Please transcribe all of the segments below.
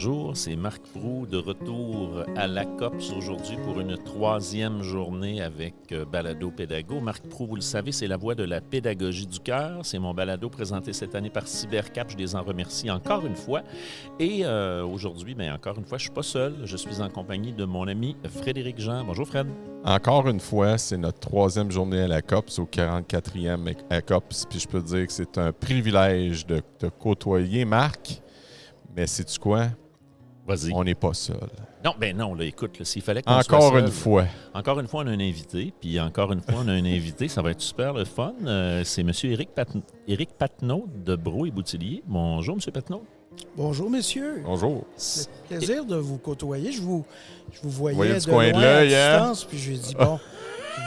bonjour, c'est Marc Proulx de retour à la COPS aujourd'hui pour une troisième journée avec Balado Pédago. Marc Proulx, vous le savez, c'est la voix de la pédagogie du cœur. C'est mon balado présenté cette année par Cybercap. Je les en remercie encore une fois. Et aujourd'hui, encore une fois, je ne suis pas seul. Je suis en compagnie de mon ami Frédéric Jean. Bonjour Fred. Encore une fois, c'est notre troisième journée à la COPS, au 44e à COPS. Puis je peux te dire que c'est un privilège de te côtoyer, Marc. Mais sais-tu quoi? Vas-y. On n'est pas seul. Non, là, écoute, là, s'il fallait qu'on soit seul, Encore une fois. Encore une fois, on a un invité. Puis encore une fois, on a un invité. Ça va être super le fun. C'est M. Éric Patenaude de Brault et Boutillier. Bonjour, M. Patenaude. Bonjour, messieurs. Bonjour. C'est un plaisir de vous côtoyer. Je vous voyais Voyez de du coin de loin l'œil, à hein? distance, puis je lui ai dit, bon,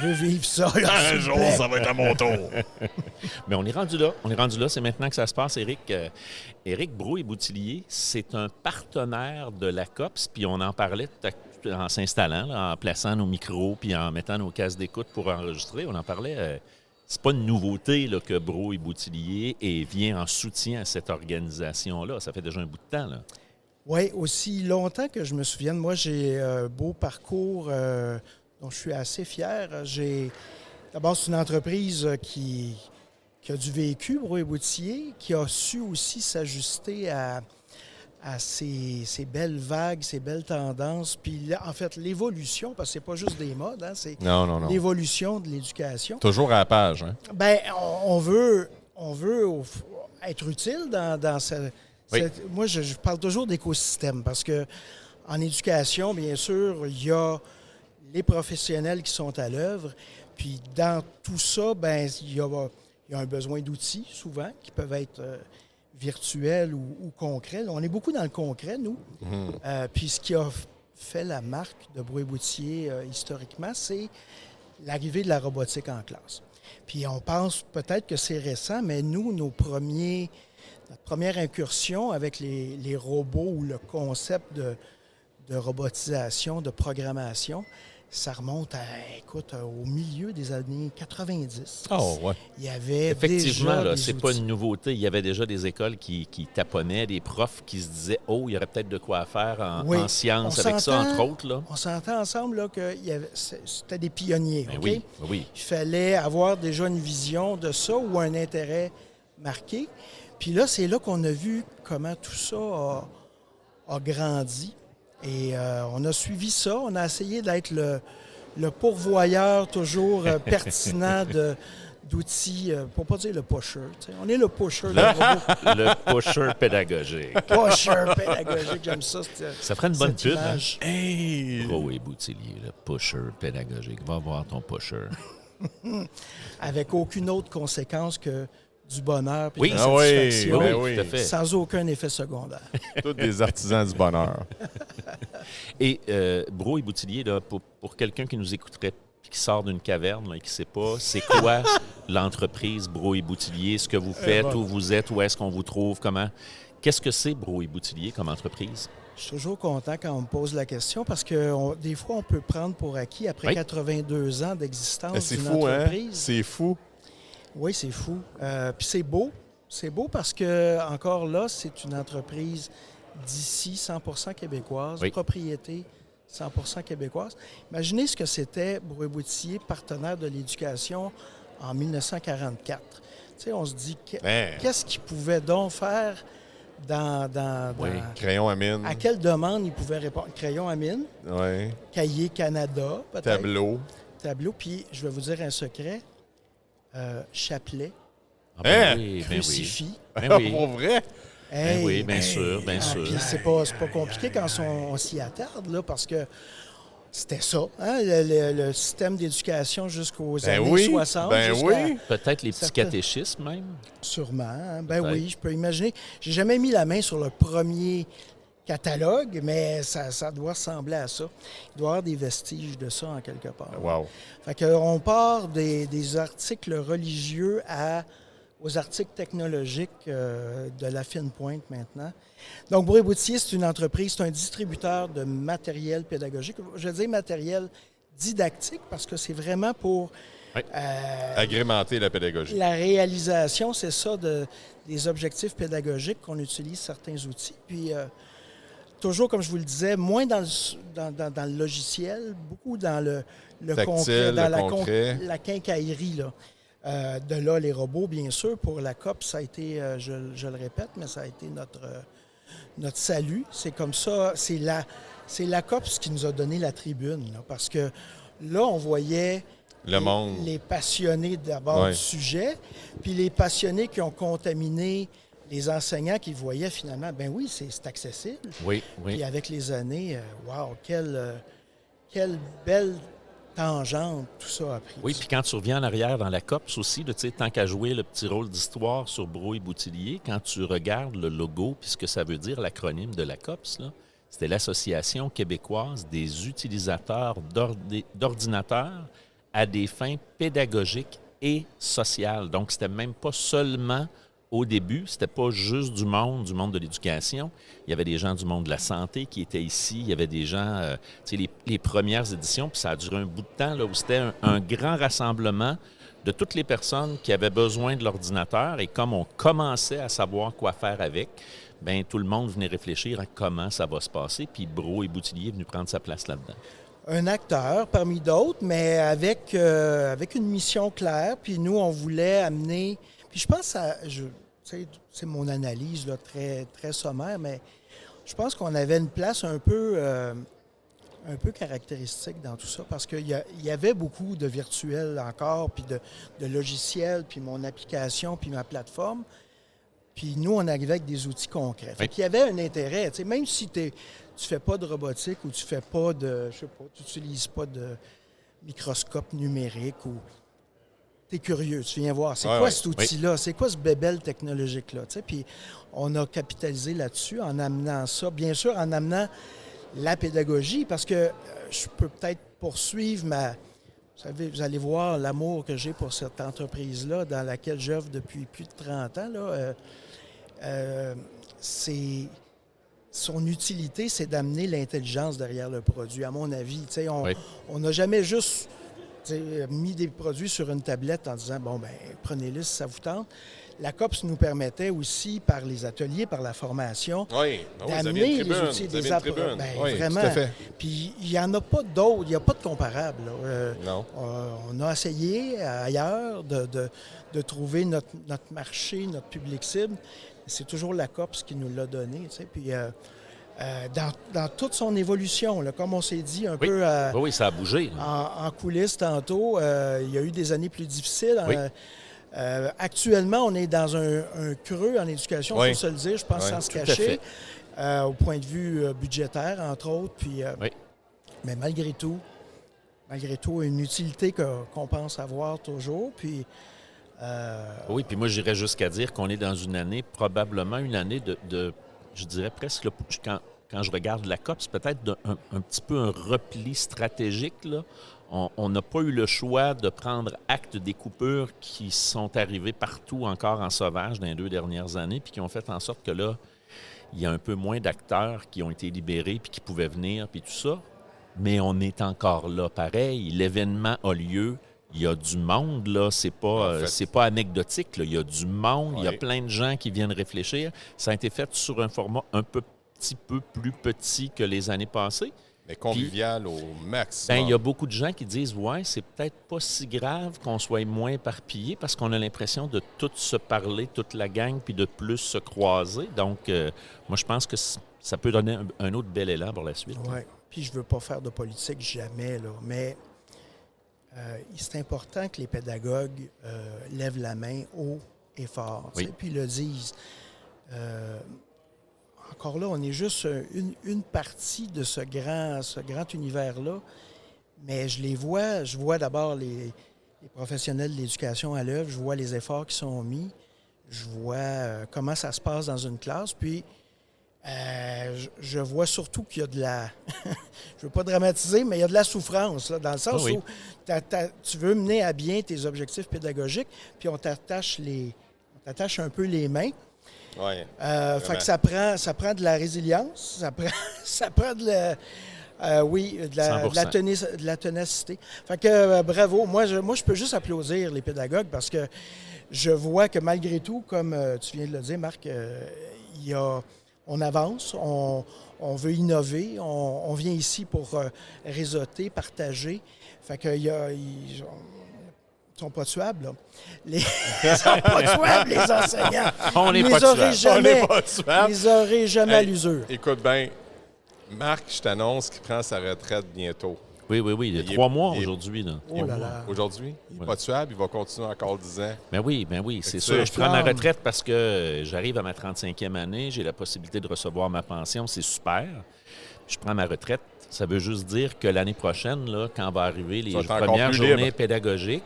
je veux vivre ça. Là, Un jour, ça va être à mon tour. Mais on est rendu là. C'est maintenant que ça se passe. Éric Brault et Boutillier, c'est un partenaire de la COPS, puis on en parlait en s'installant, là, en plaçant nos micros, puis en mettant nos casques d'écoute pour enregistrer. On en parlait. C'est pas une nouveauté là, que Brault et Boutillier vient en soutien à cette organisation-là. Ça fait déjà un bout de temps, là. Oui, aussi longtemps que je me souvienne. Moi, j'ai un beau parcours dont je suis assez fier. D'abord, c'est une entreprise qui a du vécu, Brault et Boutillier, qui a su aussi s'ajuster à ces belles vagues, ces belles tendances. Puis là, en fait, l'évolution, parce que c'est pas juste des modes, hein, c'est Non. l'évolution de l'éducation. Toujours à la page, hein? Bien, on veut être utile dans Oui. moi, je parle toujours d'écosystème parce que en éducation, bien sûr, il y a les professionnels qui sont à l'œuvre. Puis dans tout ça, bien, il y a un besoin d'outils, souvent, qui peuvent être virtuels ou concrets. On est beaucoup dans le concret, nous. Puis ce qui a fait la marque de Brault et Boutillier historiquement, c'est l'arrivée de la robotique en classe. Puis on pense peut-être que c'est récent, mais nous, notre première incursion avec les robots ou le concept de robotisation, de programmation, ça remonte au milieu des années 90. Oh, ouais. Il y avait Effectivement, déjà là, des c'est outils. pas une nouveauté. Il y avait déjà des écoles qui taponnaient, des profs qui se disaient « Oh, il y aurait peut-être de quoi faire en sciences avec ça, entre autres. » là. On s'entend ensemble là, que c'était des pionniers. Ben OK? oui. Il fallait avoir déjà une vision de ça ou un intérêt marqué. Puis là, c'est là qu'on a vu comment tout ça a grandi. Et on a suivi ça. On a essayé d'être le pourvoyeur toujours pertinent d'outils, pour ne pas dire le pusher. T'sais. On est le pusher. Le pusher pédagogique. Pusher pédagogique, j'aime ça. Ça ferait une bonne cette pub. Hein? image. Hey! Brault et Boutillier, le pusher pédagogique. Va voir ton pusher. Avec aucune autre conséquence que du bonheur et Oui. de la Ah oui, satisfaction, ben oui. Tout à fait. sans aucun effet secondaire. Tous des artisans du bonheur. Et Brault et Boutillier, là, pour quelqu'un qui nous écouterait puis qui sort d'une caverne là, et qui ne sait pas, c'est quoi l'entreprise Brault et Boutillier? Ce que vous faites, où vous êtes, où est-ce qu'on vous trouve, comment? Qu'est-ce que c'est Brault et Boutillier comme entreprise? Je suis toujours content quand on me pose la question parce que des fois, on peut prendre pour acquis, après Oui. 82 ans d'existence C'est d'une fou, hein? entreprise. C'est fou. Oui, c'est fou. Puis c'est beau. C'est beau parce que, encore là, c'est une entreprise d'ici, 100% québécoise, Oui. propriété 100% québécoise. Imaginez ce que c'était Brault et Boutillier, partenaire de l'éducation en 1944. Tu sais, on se dit, qu'est-ce qu'ils pouvaient donc faire dans Crayon à mine. à quelle demande ils pouvaient répondre? Crayon à mine, Ouais. Cahier Canada, peut-être. Tableau. Puis, je vais vous dire un secret. Chapelet, Ah, Hein? oui. crucifix. Ben oui. Pour vrai? Ben oui, bien sûr. Puis c'est pas compliqué quand on s'y attarde, là, parce que c'était ça, hein, le système d'éducation jusqu'aux années 60. Ben oui. Peut-être les petits Certains- catéchismes même. Sûrement. Hein. Ben Peut-être. oui, je peux imaginer. J'ai jamais mis la main sur le premier catalogue, mais ça doit ressembler à ça. Il doit y avoir des vestiges de ça en quelque part. Wow. Fait qu'on part des articles religieux aux articles technologiques de la fine pointe maintenant. Donc, Brault et Boutillier, c'est une entreprise, c'est un distributeur de matériel pédagogique. Je veux dire matériel didactique parce que c'est vraiment pour Oui. Agrémenter la pédagogie. la réalisation, c'est ça, des objectifs pédagogiques qu'on utilise certains outils. Puis, toujours, comme je vous le disais, moins dans le logiciel, beaucoup dans le Tactile, concret, dans le concret. la quincaillerie, là. De là, les robots, bien sûr, pour la COP, ça a été, je le répète, mais ça a été notre salut. C'est comme ça, c'est la COPS qui nous a donné la tribune, là, parce que là, on voyait les passionnés d'abord du sujet, puis les passionnés qui ont contaminé les enseignants qui voyaient finalement, ben oui, c'est accessible. Oui. Puis avec les années, wow, quelle belle tangente tout ça a pris. Oui, puis quand tu reviens en arrière dans la COPS aussi, là, tant qu'à jouer le petit rôle d'histoire sur Brouille-Boutillier, quand tu regardes le logo puis ce que ça veut dire, l'acronyme de la COPS, là, c'était l'Association québécoise des utilisateurs d'ordinateurs à des fins pédagogiques et sociales. Donc, c'était même pas seulement au début, c'était pas juste du monde de l'éducation. Il y avait des gens du monde de la santé qui étaient ici. Il y avait des gens, les premières éditions, puis ça a duré un bout de temps, là, où c'était un grand rassemblement de toutes les personnes qui avaient besoin de l'ordinateur. Et comme on commençait à savoir quoi faire avec, bien, tout le monde venait réfléchir à comment ça va se passer. Puis Brouille-Boutillier est venu prendre sa place là-dedans. Un acteur parmi d'autres, mais avec une mission claire. Puis nous, on voulait amener... Puis je pense c'est mon analyse là, très, très sommaire, mais je pense qu'on avait une place un peu caractéristique dans tout ça, parce qu'il y avait beaucoup de virtuel encore, puis de logiciels, puis mon application, puis ma plateforme. Puis nous, on arrivait avec des outils concrets. Fait qu'il y avait un intérêt, même si tu fais pas de robotique ou tu fais pas de, je sais pas, tu n'utilises pas de microscope numérique ou... Tu es curieux, tu viens voir. C'est quoi cet outil-là? C'est quoi ce bébel technologique-là? Puis on a capitalisé là-dessus en amenant ça. Bien sûr, en amenant la pédagogie, parce que je peux peut-être poursuivre Vous savez, vous allez voir l'amour que j'ai pour cette entreprise-là, dans laquelle j'œuvre depuis plus de 30 ans. Là. Son utilité, c'est d'amener l'intelligence derrière le produit, à mon avis. On n'a jamais juste... mis des produits sur une tablette en disant, bon, ben prenez-le si ça vous tente. La COPS nous permettait aussi, par les ateliers, par la formation, d'amener les outils des apprenants. Vraiment. Tout à fait. Puis il n'y en a pas d'autres, il n'y a pas de comparable. Non. On a essayé ailleurs de trouver notre marché, notre public cible. C'est toujours la COPS qui nous l'a donné. Puis dans toute son évolution, là, comme on s'est dit un peu oui, ça a bougé. En coulisses tantôt, il y a eu des années plus difficiles. Actuellement, on est dans un creux en éducation, il faut se le dire, je pense, sans se cacher, au point de vue budgétaire, entre autres. Puis, mais malgré tout, une utilité qu'on pense avoir toujours. Puis, oui, puis moi, j'irais jusqu'à dire qu'on est dans une année, probablement une année de je dirais presque, là, quand je regarde la COP, c'est peut-être un petit peu un repli stratégique, là. On n'a pas eu le choix de prendre acte des coupures qui sont arrivées partout encore en sauvage dans les 2 dernières années, puis qui ont fait en sorte que là, il y a un peu moins d'acteurs qui ont été libérés puis qui pouvaient venir, puis tout ça. Mais on est encore là, pareil. L'événement a lieu. Il y a du monde, là. C'est pas anecdotique, là. Il y a du monde. Il y a plein de gens qui viennent réfléchir. Ça a été fait sur un format petit peu plus petit que les années passées. Mais convivial au maximum. Il y a beaucoup de gens qui disent « Ouais, c'est peut-être pas si grave qu'on soit moins éparpillés parce qu'on a l'impression de tous se parler, toute la gang, puis de plus se croiser. » Donc, moi, je pense que ça peut donner un autre bel élan pour la suite. Oui. Puis je veux pas faire de politique jamais, là, mais c'est important que les pédagogues lèvent la main haut et fort, puis le disent. Encore là, on est juste une partie de ce grand univers-là, mais je vois d'abord les professionnels de l'éducation à l'œuvre, je vois les efforts qui sont mis, je vois comment ça se passe dans une classe, puis je vois surtout qu'il y a de la... je ne veux pas dramatiser, mais il y a de la souffrance, là, dans le sens où tu veux mener à bien tes objectifs pédagogiques, puis on t'attache un peu les mains. Fait que ça prend de la résilience, ça prend de la ténacité. Fait que bravo. Moi, je peux juste applaudir les pédagogues parce que je vois que malgré tout, comme tu viens de le dire, Marc, on avance, on veut innover, on vient ici pour réseauter, partager. Fait que ils sont pas tuables, là. Ils sont pas tuables, les enseignants. On n'est pas tuables. On n'est pas tuables. Ils auraient jamais à l'usure. Écoute bien, Marc, je t'annonce qu'il prend sa retraite bientôt. Oui. Il y a 3 mois aujourd'hui. Là. Oh là là. Aujourd'hui, il n'est pas tuable, il va continuer encore 10 ans. Ben oui, c'est que sûr. Je prends ma flamme. retraite parce que j'arrive à ma 35e année, j'ai la possibilité de recevoir ma pension, c'est super. Je prends ma retraite. Ça veut juste dire que l'année prochaine, là, quand va arriver les Tu vas être encore premières plus journées libre. pédagogiques,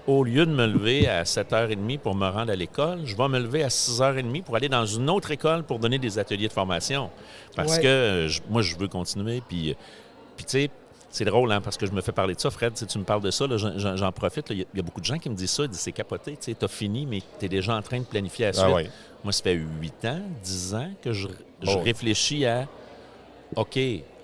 au lieu de me lever à 7h30 pour me rendre à l'école, je vais me lever à 6h30 pour aller dans une autre école pour donner des ateliers de formation. Parce Ouais. que moi, je veux continuer. Puis tu sais, c'est drôle, hein, parce que je me fais parler de ça, Fred. Tu me parles de ça, là, j'en profite. Il y a beaucoup de gens qui me disent ça. Ils disent c'est capoté. Tu as fini, mais tu es déjà en train de planifier la suite. Ah ouais. Moi, ça fait 8 ans, 10 ans que je Oh. réfléchis à OK,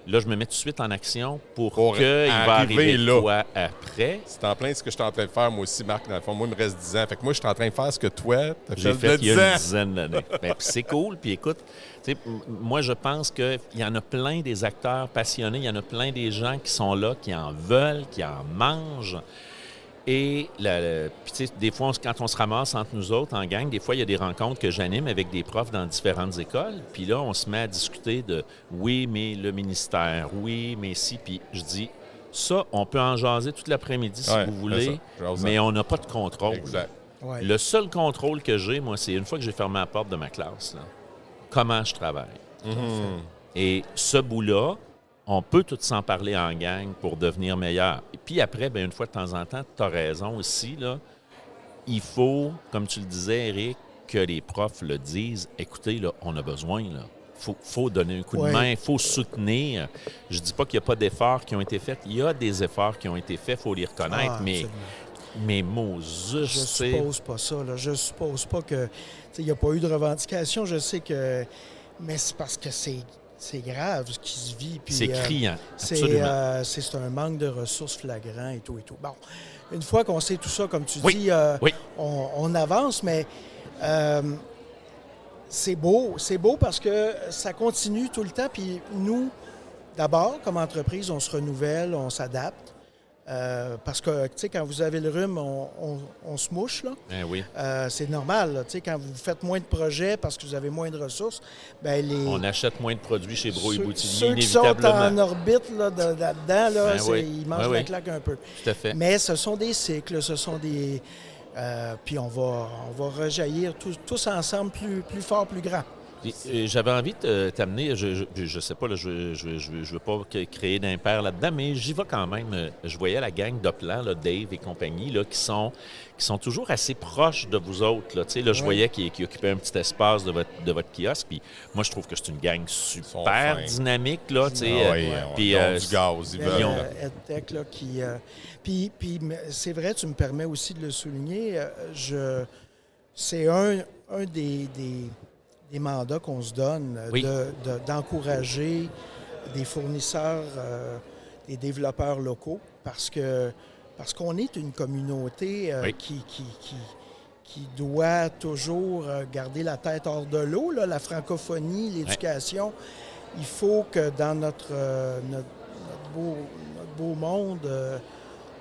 là, je me mets tout de suite en action pour Pour qu'il va arriver arriver là. quoi après. C'est en plein ce que je suis en train de faire, moi aussi, Marc, dans le fond. Moi, il me reste 10 ans. Fait que moi, je suis en train de faire ce que toi, tu as J'ai fait fait de il y 10 a une ans. dizaine d'années. Ben, puis c'est cool. Puis écoute, tu sais, moi, je pense qu'il y en a plein des acteurs passionnés. Il y en a plein des gens qui sont là, qui en veulent, qui en mangent. Et puis, tu sais, des fois, quand on se ramasse entre nous autres en gang, des fois, il y a des rencontres que j'anime avec des profs dans différentes écoles. Puis là, on se met à discuter de oui, mais le ministère, oui, mais si. Puis je dis, ça, on peut en jaser toute l'après-midi si Ouais, vous c'est voulez, ça. Jase-en. mais on n'a pas de contrôle. Exact. Ouais. Le seul contrôle que j'ai, moi, c'est une fois que j'ai fermé la porte de ma classe, là, comment je travaille. Et ce bout-là, on peut tous s'en parler en gang pour devenir meilleur. Et puis après, bien, une fois de temps en temps, tu as raison aussi, là, il faut, comme tu le disais, Éric, que les profs le disent. Écoutez, là, on a besoin, là. Faut donner un coup Ouais. de main, il faut soutenir. Je dis pas qu'il n'y a pas d'efforts qui ont été faits. Il y a des efforts qui ont été faits, il faut les reconnaître, Ah, mais absolument. Moses, Je tu sais, suppose pas ça. Là. Je suppose pas que il n'y a pas eu de revendication. Je sais que. Mais c'est parce que c'est grave ce qui se vit. Puis, c'est criant, absolument. c'est un manque de ressources flagrant et tout et tout. Bon, une fois qu'on sait tout ça, comme tu Oui, dis, oui. on avance, mais c'est beau. C'est beau parce que ça continue tout le temps. Puis nous, d'abord, comme entreprise, on se renouvelle, on s'adapte. Parce que, tu sais, quand vous avez le rhume, on se mouche, là. Ben oui. C'est normal, là. Tu sais, quand vous faites moins de projets parce que vous avez moins de ressources, bien, On achète moins de produits chez Bro et Boutillier, ceux qui sont inévitablement. en orbite là-dedans, là, Ben oui. ils mangent Ben la oui. claque un peu. Tout à fait. Mais ce sont des cycles, ce sont des... puis on va rejaillir tous ensemble plus fort, plus grand. J'avais envie de t'amener, je sais pas, là, je veux pas créer d'impair là-dedans, mais j'y vais quand même. Je voyais la gang d'Oplan, là, Dave et compagnie, là, qui sont toujours assez proches de vous autres. Là. Tu sais, là, je Ouais. voyais qu'ils occupaient un petit espace de votre kiosque. Puis moi, je trouve que c'est une gang sont super fins. dynamique. Là, tu sais, Ah oui, puis, ils ont du gaz, ils veulent. EdTech, là, qui... puis c'est vrai, tu me permets aussi de le souligner, c'est un des mandats qu'on se donne, Oui. d'encourager des fournisseurs, des développeurs locaux, parce qu'on est une communauté Oui. qui doit toujours garder la tête hors de l'eau, là, la francophonie, l'éducation. Il faut que dans notre beau monde,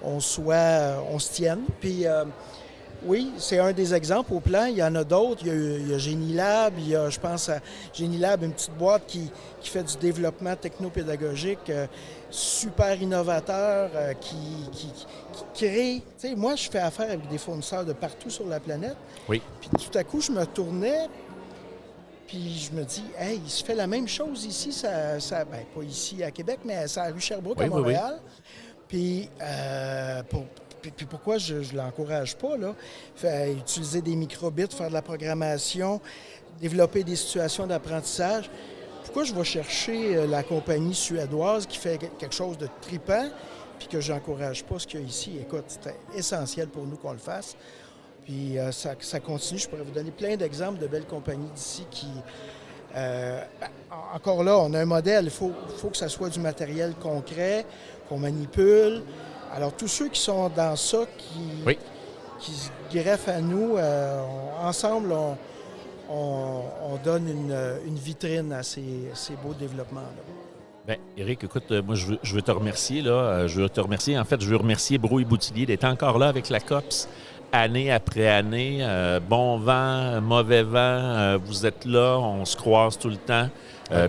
on se tienne. Puis oui, c'est un des exemples au plan. Il y en a d'autres. Il y a Génilab. Il y a, je pense à Génilab, une petite boîte qui fait du développement technopédagogique super innovateur, qui crée... Tu sais, moi, je fais affaire avec des fournisseurs de partout sur la planète. Oui. Puis tout à coup, je me tournais, puis je me dis, hey, il se fait la même chose ici, ben, pas ici à Québec, mais ça à rue Sherbrooke, Oui, à oui, oui. Montréal. Puis, puis pourquoi je ne l'encourage pas, là? Utiliser des microbits, faire de la programmation, développer des situations d'apprentissage. Pourquoi je vais chercher la compagnie suédoise qui fait quelque chose de trippant, puis que je n'encourage pas ce qu'il y a ici? Écoute, c'est essentiel pour nous qu'on le fasse. Puis ça continue. Je pourrais vous donner plein d'exemples de belles compagnies d'ici qui... encore là, on a un modèle. Il faut que ça soit du matériel concret, qu'on manipule. Alors, tous ceux qui sont dans ça, qui se greffent à nous, ensemble, on donne une vitrine à ces beaux développements-là. Bien, Éric, écoute, moi, je veux te remercier. Là. Je veux te remercier. En fait, je veux remercier Brouille Boutillier d'être encore là avec la COPS, année après année. Bon vent, mauvais vent, vous êtes là, on se croise tout le temps.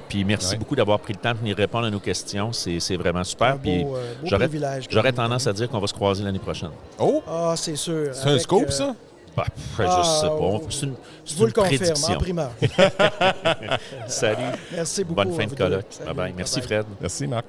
Puis merci beaucoup d'avoir pris le temps de venir répondre à nos questions. C'est vraiment super. Puis privilège. J'aurais tendance à dire qu'on va se croiser l'année prochaine. Oh! Ah, c'est sûr. C'est un scoop, ça? Bah, je sais pas. C'est vous une le confirme, prédiction. en primeur. Salut. Merci beaucoup. Bonne fin de colloque. Bye-bye. Merci, Fred. Merci, Marc.